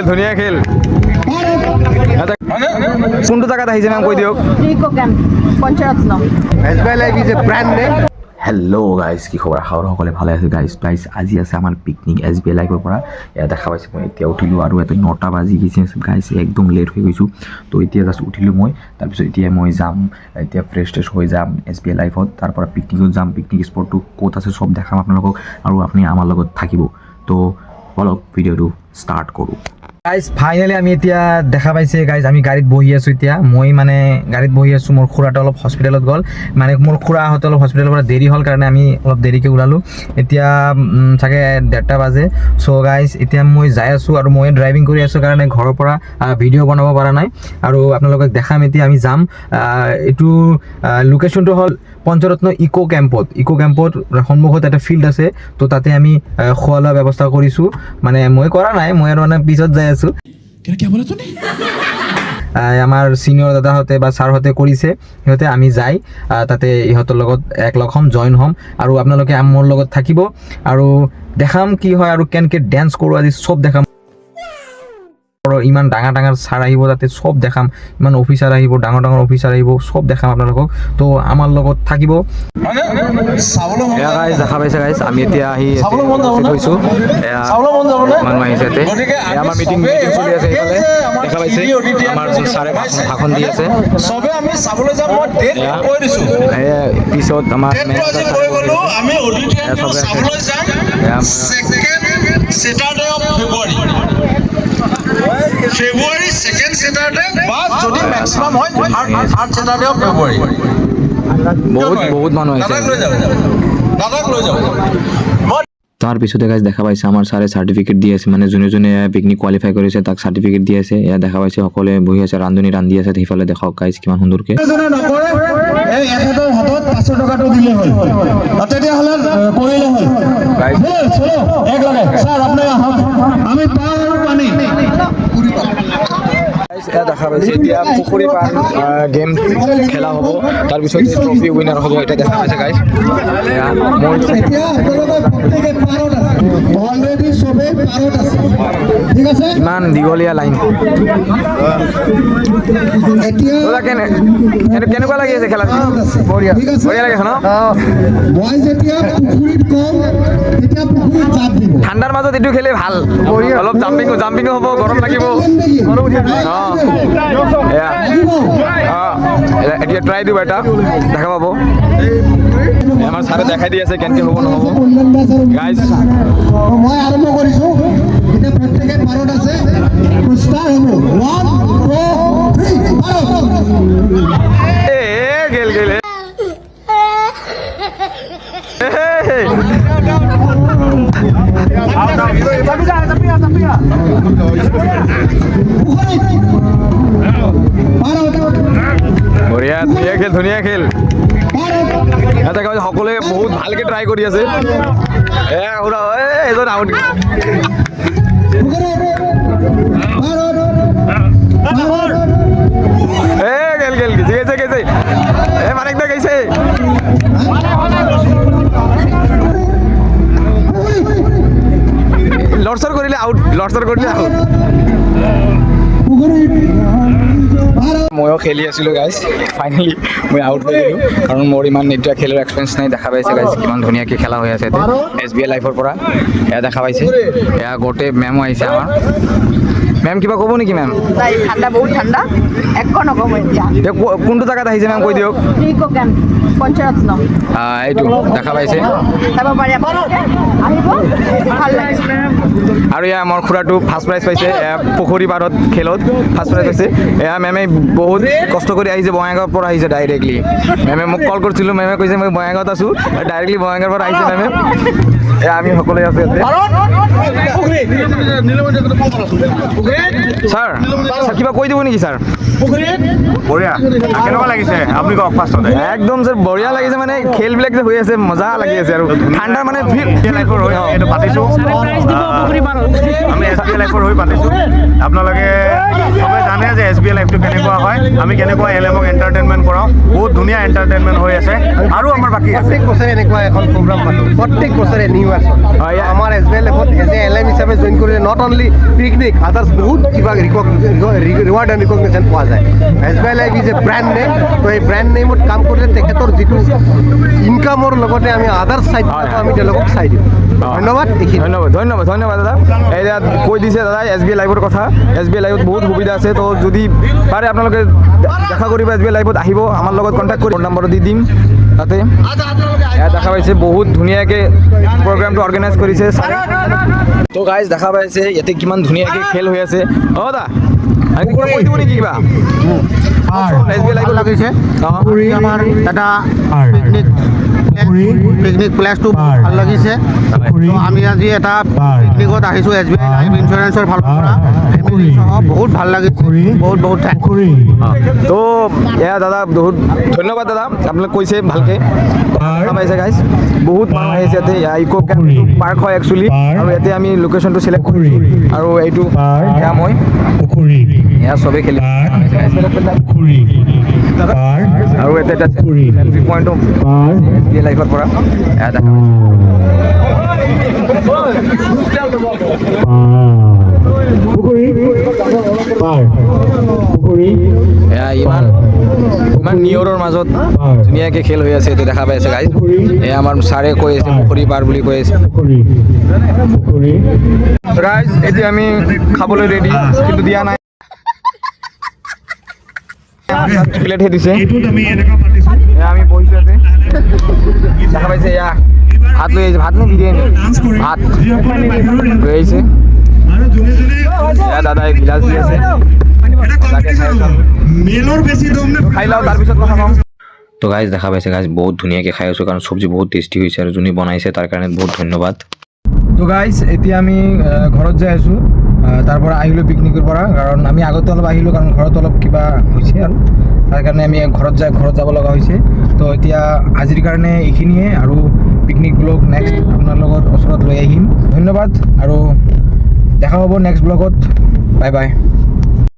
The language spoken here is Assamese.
ধুনীয়া খেল কোনটো জায়গাত আহিছে মেম কৈ দিয়ক eco camp Pancharatna SBI Life is a brand name. Hello' guys কি খবৰ আশা কৰোঁ সকলোৱে ভালে আছে গাইজ প্লাইজ আজি আছে আমাৰ পিকনিক SBI লাইফৰ পৰা এয়া দেখা পাইছে মই এতিয়া উঠিলোঁ আৰু এটা 9টা বাজি গৈছে গাইজ একদম লেট হৈ গৈছোঁ তো এতিয়া জাষ্ট উঠিলোঁ মই তাৰপিছত এতিয়া মই যাম এতিয়া ফ্ৰেছ ট্ৰেছ হৈ যাম SBI লাইফত তাৰপৰা পিকনিকত যাম পিকনিক স্পটটো ক'ত আছে চব দেখাম আপোনালোকক আৰু আপুনি আমাৰ লগত থাকিব তো বলক ভিডিঅ'টো ষ্টাৰ্ট কৰোঁ গাইজ ফাইনেলি আমি এতিয়া দেখা পাইছে গাইজ আমি গাড়ীত বহি আছোঁ এতিয়া মই মানে গাড়ীত বহি আছোঁ মোৰ খুৰাটো অলপ হস্পিটেলত গ'ল মানে মোৰ খুৰাহঁতে অলপ হস্পিটেলৰ পৰা দেৰি হ'ল কাৰণে আমি অলপ দেৰিকৈ ওলালোঁ এতিয়া চাগে 1:30 বাজে চ' গাইজ এতিয়া মই যাই আছোঁ আৰু মই ড্ৰাইভিং কৰি আছোঁ কাৰণে ঘৰৰ পৰা ভিডিঅ' বনাব পৰা নাই আৰু আপোনালোকক দেখাম এতিয়া আমি যাম এইটো লোকেশ্যনটো হ'ল পঞ্চৰত্ন ইকো কেম্পত সন্মুখত এটা ফিল্ড আছে তো তাতে আমি খোৱা লোৱা ব্যৱস্থা কৰিছোঁ মানে মই কৰা নাই মই আৰু মানে পিছত যাই আছোঁ আমাৰ চিনিয়ৰ দাদাহঁতে বা ছাৰহঁতে কৰিছে সিহঁতে আমি যাই তাতে ইহঁতৰ লগত একলগ হ'ম জইন হ'ম আৰু আপোনালোকে মোৰ লগত থাকিব আৰু দেখাম কি হয় আৰু কেনেকৈ ডেন্স কৰোঁ আজি চব দেখাম ইমান ডাঙৰ ছাৰ আহিব তাতে চব দেখাম ইমান অফিচাৰ আহিব ডাঙৰ অফিচাৰ আহিব চব দেখাম আপোনালোকক তো আমাৰ লগত থাকিব দেখা পাইছে গাইজ আমি এতিয়া আহি হৈছোঁ মানুহ আহিছে আমাৰ মিটিং চলি আছে এইফালে দেখা পাইছে আমাৰ ছাৰে ভাষণ দি আছে পিছত আমাৰ February 2nd Saturday বা যদি ম্যাক্সিমাম হয় 3rd Saturday of February বহুত মানুহ আহিছে দাদাক লৈ যাব তাৰ পিছতে গাইজ দেখা পাইছে আমাৰ ছাৰে চাৰ্টিফিকেট দি আছে মানে যোনে পিকনিক কোৱালিফাই কৰিছে তাক চাৰ্টিফিকেট দি আছে এয়া দেখা পাইছে সকলোৱে বহি আছে ৰান্ধনি ৰান্ধি আছে সেইফালে দেখক গাইজ কিমান সুন্দৰকৈ এই এখেতৰ হাতত 500 টকাটো দিলে হ'ল তেতিয়াহ'লে কৰিলে হ'ল গাইজ এক লাগে স্যাৰ আপুনি আহক আমি পাৰ পানী দেখা পাইছে এতিয়া পুখুৰী পাৰ গেম খেলা হ'ব তাৰপিছত ট্ৰফি উইনাৰ হ'ব এটা দেখা পাইছে গাইজ ইমান দীঘলীয়া লাইন কেনেকুৱা লাগি আছে খেলা বঢ়িয়া লাগিছে ন ঠাণ্ডাৰ মাজত এইটো খেলি ভাল অলপ জাম্পিং হ'ব গৰম লাগিব এতিয়া ট্ৰাই দিব এটা দেখা পাব আমাৰ ছাৰে দেখাই দি আছে কেনেকৈ হ'ব নহ'ব গাইজ মই আৰম্ভ কৰিছোঁ এতিয়া প্ৰত্যেকে পাৰত আছে ষ্টাৰ্ট হ'ব 1 2 3 গেল বঢ়িয়া ধুনীয়া খেল এটা সকলোৱে বহুত ভালকৈ ট্ৰাই কৰি আছে এজন আউট গেছে মানিকদা গৈছে লৰচৰ কৰিলে আউট ময়ো খেলি আছিলোঁ গাইজ ফাইনেলি মই আউট হৈ গ'লোঁ কাৰণ মোৰ ইমান এতিয়া খেলৰ এক্সপিৰিয়েঞ্চ নাই দেখা পাইছে গাইজ কিমান ধুনীয়াকৈ খেলা হৈ আছে SBI লাইফৰ পৰা এয়া দেখা পাইছে এয়া গোটেই মেমো আহিছে আমাৰ মেম কিবা ক'ব নেকি মেম ঠাণ্ডা বহুত ঠাণ্ডা একো নক'ব এতিয়া কোনটো জাগাত আহিছে মেম কৈ দিয়ক ইকো ক্যাম্প পঞ্চৰত্ন এইটো দেখা পাইছে যাব পাৰি আহিব ভাল লাগিছে আৰু এয়া মোৰ খুৰাটো ফাৰ্ষ্ট প্ৰাইজ পাইছে পুখুৰী পাৰত খেলত ফাৰ্ষ্ট প্ৰাইজ পাইছে এয়া মেমে বহুত কষ্ট কৰি আহিছে বঙাইগাঁৱৰ পৰা আহিছে ডাইৰেক্টলি মেমে মোক কল কৰিছিলোঁ মেমে কৈছে মই বঙাইগাঁৱত আছোঁ ডাইৰেক্টলি বঙাইগাঁৱৰ পৰা আহিছে মেমে এয়া আমি সকলোৱে আছোঁ ইয়াতে ছাৰ কিবা কৈ দিব নেকি ছাৰ বঢ়িয়া কেনেকুৱা লাগিছে আপুনি কওক ফাৰ্ষ্টতে একদম ছাৰ বঢ়িয়া লাগিছে মানে খেলবিলাক যে হৈ আছে মজা লাগি আছে আৰু ঠাণ্ডাৰ মানে লাইফৰ হৈ এইটো পাতিছোঁ আমি SBI লাইফৰ হৈ পাতিছোঁ আপোনালোকে চবে জানে যে SBI লাইফটো কেনেকুৱা হয় আমি কেনেকুৱা LMক এণ্টাৰটেইনমেণ্ট কৰাওঁ বহুত ধুনীয়া এণ্টাৰটেইনমেণ্ট হৈ আছে আৰু আমাৰ বাকী আছে প্ৰত্যেক বছৰে এনেকুৱা এখন প্ৰগ্ৰাম পাতোঁ প্ৰত্যেক বছৰে নিউ ইউনিভাৰ্চত আমাৰ SBI লাইফত এজ এ LM হিচাপে জইন কৰিলে নট অনলি পিকনিক আদাৰ্ছ বহুত কিবা ৰিৱাৰ্ড এণ্ড ৰিকগনিশ্যন পোৱা যায় SBI life is a brand name তো এই ব্ৰেণ্ড নেমত কাম কৰিলে তেখেতৰ যিটো ইনকামৰ লগতে আমি আদাৰ্ছ ছাইড আমি তেওঁলোকক চাই দিওঁ ধন্যবাদ এইখিনি ধন্যবাদ দাদা এতিয়া কৈ দিছে দাদা SBI লাইভৰ কথা SBI লাইভত বহুত সুবিধা আছে তো যদি পাৰে আপোনালোকে দেখা কৰিব SBI লাইভত আহিব আমাৰ লগত কণ্টেক্ট কৰি ফোন নম্বৰটো দি দিম তাতে ইয়াত দেখা পাইছে বহুত ধুনীয়াকৈ প্ৰগ্ৰামটো অৰ্গেনাইজ কৰিছে তো গাইজ দেখা পাইছে ইয়াতে কিমান ধুনীয়াকৈ খেল হৈ আছে অঁ দা কৈ দিব নেকি কিবা SBI লাইভত লাগিছে অঁ আমাৰ এটা পিকনিক প্লেচটো ভাল লাগিছে আমি আজি এটা পিকনিকত আহিছোঁ SBI লাইফ ইঞ্চুৰেঞ্চৰ ফালৰ পৰা ফেমিলি সহ বহুত ভাল লাগিছে বহুত থেংক তো এয়া দাদা বহুত ধন্যবাদ দাদা আপোনালোকে কৈছে ভালকৈ পাইছে গাইজ বহুত মানুহ আহিছে ইয়াতে ইকো পাৰ্ক হয় একচুৱেলি আৰু ইয়াতে আমি লোকেশ্যনটো চিলেক্ট কৰিছোঁ আৰু এইটো এয়া মই এয়া চবেই খেলি আৰু ইয়াতে এটা চেলফি পইণ্টো SBI লাইফৰ পৰা এয়া দেখা এয়া ইমান নিয়ৰৰ মাজত ধুনীয়াকৈ খেল হৈ আছে এইটো দেখা পাইছে গাইজ এয়া আমাৰ ছাৰে কৈ আছে পুখুৰী পাৰ বুলি কৈ আছে গাইজ এতিয়া আমি খাবলৈ ৰেডি কিন্তু দিয়া নাই প্লেটহে দিছে এয়া আমি বহিছোঁ ইয়াতে দেখা পাইছে এয়া ভাত লৈ আহিছে ভাত নে বিৰিয়ানী ভাত লৈ আহিছে এয়া দাদাই গিলাচ দি আছে খাই লওঁ তাৰপিছত কথা ক'ম তো গাইজ দেখা পাইছে গাইজ বহুত ধুনীয়াকৈ খাই আছোঁ কাৰণ চব্জি বহুত টেষ্টি হৈছে আৰু যোনে বনাইছে তাৰ কাৰণে বহুত ধন্যবাদ তো গাইজ এতিয়া আমি ঘৰত যাই আছোঁ তাৰ পৰা আহিলোঁ পিকনিকৰ পৰা কাৰণ আমি আগতে অলপ আহিলোঁ কাৰণ ঘৰত অলপ কিবা হৈছে আৰু তাৰ কাৰণে আমি ঘৰত যাব লগা হৈছে তো এতিয়া আজিৰ কাৰণে এইখিনিয়ে আৰু পিকনিক ব্লগ নেক্সট আপোনাৰ লগত ওচৰত লৈ আহিম ধন্যবাদ আৰু দেখা হ'ব নেক্সট ব্লগত বাই বাই